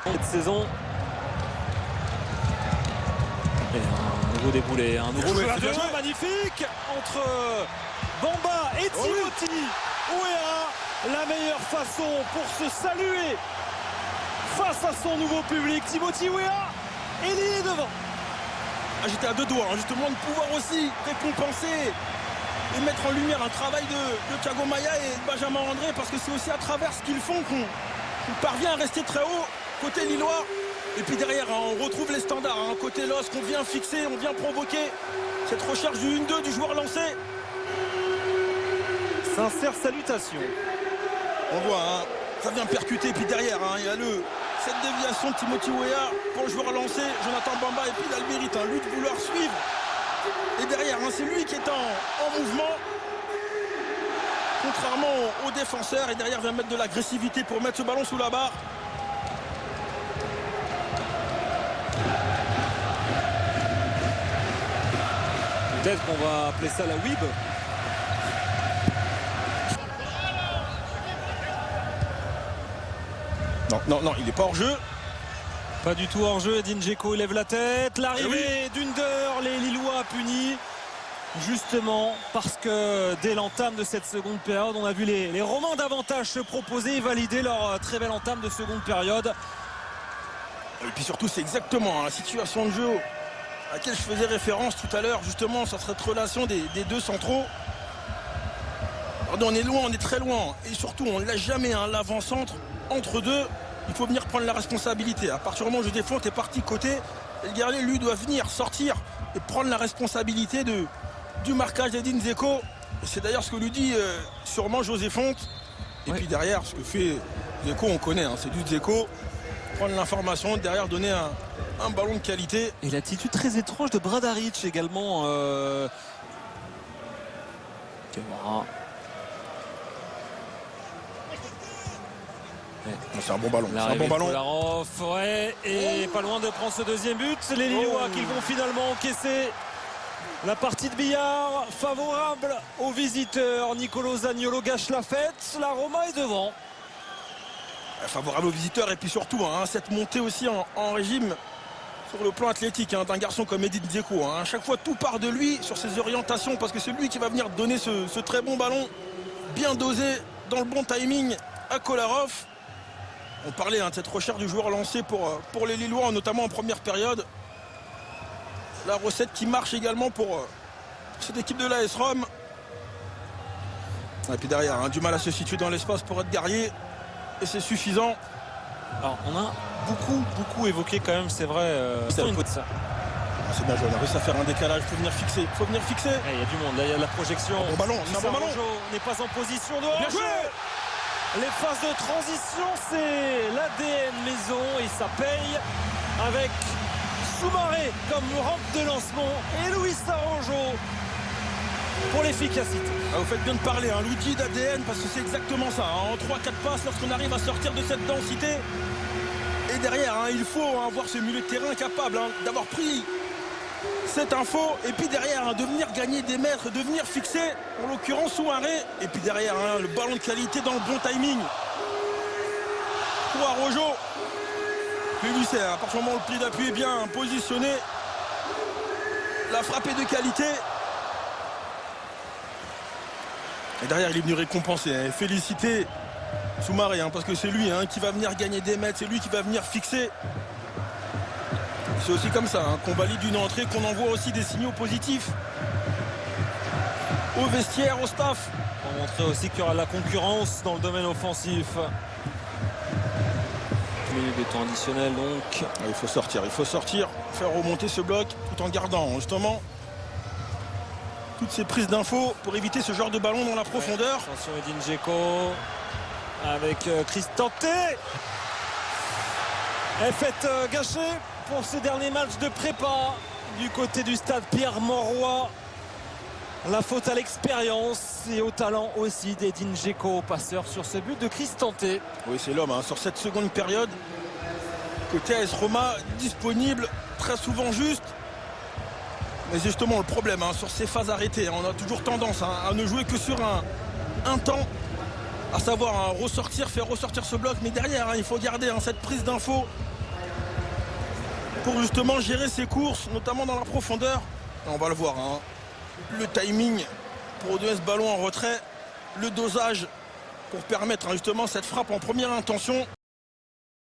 Cette saison. Et un nouveau déboulé, un nouveau joueur de jeu magnifique entre Bamba et Timothy Weah. La meilleure façon pour se saluer face à son nouveau public. Timothy Weah, et il est devant. J'étais à deux doigts, justement, de pouvoir aussi récompenser et mettre en lumière un travail de Thiago Maia et de Benjamin André, parce que c'est aussi à travers ce qu'ils font qu'on parvient à rester très haut côté lillois. Et puis derrière, on retrouve les standards, côté LOSC, on vient fixer, on vient provoquer cette recherche du 1-2 du joueur lancé. Sincère salutation. On voit, ça vient percuter, puis derrière, il y a cette déviation de Timothy Weah pour le joueur lancé, Jonathan Bamba, et puis il a le mérite, lui, de vouloir suivre. Et derrière, c'est lui qui est en mouvement, contrairement aux défenseurs, et derrière vient mettre de l'agressivité pour mettre ce ballon sous la barre. Peut-être qu'on va appeler ça la WIB. Non, il n'est pas hors jeu. Pas du tout hors jeu. Edin Dzeko lève la tête. L'arrivée d'Under, les Lillois punis. Justement parce que dès l'entame de cette seconde période, on a vu les Romains d'avantage se proposer et valider leur très belle entame de seconde période. Et puis surtout, c'est exactement la situation de jeu à laquelle je faisais référence tout à l'heure, justement, sur cette relation des deux centraux. Pardon, on est loin, on est très loin. Et surtout, on ne lâche jamais l'avant-centre entre deux. Il faut venir prendre la responsabilité. À partir du moment où je défends, tu es parti côté. Et le guerrier, lui, doit venir sortir et prendre la responsabilité du marquage d'Edin Dzeko. Et c'est d'ailleurs ce que lui dit sûrement José Fonte. Et puis derrière, ce que fait Dzeko, on connaît. C'est du Dzeko. Prendre l'information, derrière donner un ballon de qualité. Et l'attitude très étrange de Bradaric également. C'est un bon ballon. C'est un bon ballon. Kolarov, et pas loin de prendre ce deuxième but. Les Lillois qui vont finalement encaisser la partie de billard favorable aux visiteurs. Nicolo Zaniolo gâche la fête. La Roma est devant. Favorable aux visiteurs, et puis surtout cette montée aussi en régime sur le plan athlétique d'un garçon comme Edin Dzeko. À chaque fois tout part de lui sur ses orientations, parce que c'est lui qui va venir donner ce très bon ballon bien dosé dans le bon timing à Kolarov. On parlait de cette recherche du joueur lancé pour les Lillois, notamment en première période. La recette qui marche également pour cette équipe de l'AS Rome. Et puis derrière, du mal à se situer dans l'espace pour être guerrier. Et c'est suffisant. Alors on a beaucoup évoqué quand même, c'est vrai, c'est bien joué, on a réussi à faire un décalage, il faut venir fixer. Il y a du monde, là il y a de la projection. Bon ballon, c'est un bon ballon. On n'est pas en position de hors-jeu. Les phases de transition, c'est l'ADN maison et ça paye avec Soumaré comme rampe de lancement et Luis Araujo pour l'efficacité. Vous faites bien de parler, l'outil d'ADN, parce que c'est exactement ça. En 3-4 passes, lorsqu'on arrive à sortir de cette densité. Et derrière, il faut voir ce milieu de terrain capable d'avoir pris cette info. Et puis derrière, de venir gagner des mètres, de venir fixer, en l'occurrence Soumaré. Et puis derrière, le ballon de qualité dans le bon timing. Pour Araujo. Puis lui, c'est à partir du moment où le pli d'appui est bien positionné. La frappe est de qualité. Et derrière, il est venu récompenser, féliciter Soumaré, parce que c'est lui qui va venir gagner des mètres, c'est lui qui va venir fixer. C'est aussi comme ça qu'on valide une entrée, qu'on envoie aussi des signaux positifs au vestiaire, au staff. Pour montrer aussi qu'il y aura de la concurrence dans le domaine offensif. Minutes de temps additionnel donc. Il faut sortir, faire remonter ce bloc tout en gardant justement toutes ces prises d'infos pour éviter ce genre de ballon dans la profondeur. Attention Edin Dzeko avec Cristante. Elle fait gâchée pour ce dernier match de prépa du côté du stade Pierre-Mauroy. La faute à l'expérience et au talent aussi d'Edin Dzeko, passeur sur ce but de Cristante. Oui, c'est l'homme sur cette seconde période. Côté AS Roma, disponible, très souvent juste. Mais c'est justement le problème sur ces phases arrêtées. On a toujours tendance à ne jouer que sur un temps, à savoir ressortir, faire ressortir ce bloc. Mais derrière, il faut garder cette prise d'info pour justement gérer ses courses, notamment dans la profondeur. Et on va le voir, hein. Le timing pour donner ce ballon en retrait, le dosage pour permettre justement cette frappe en première intention.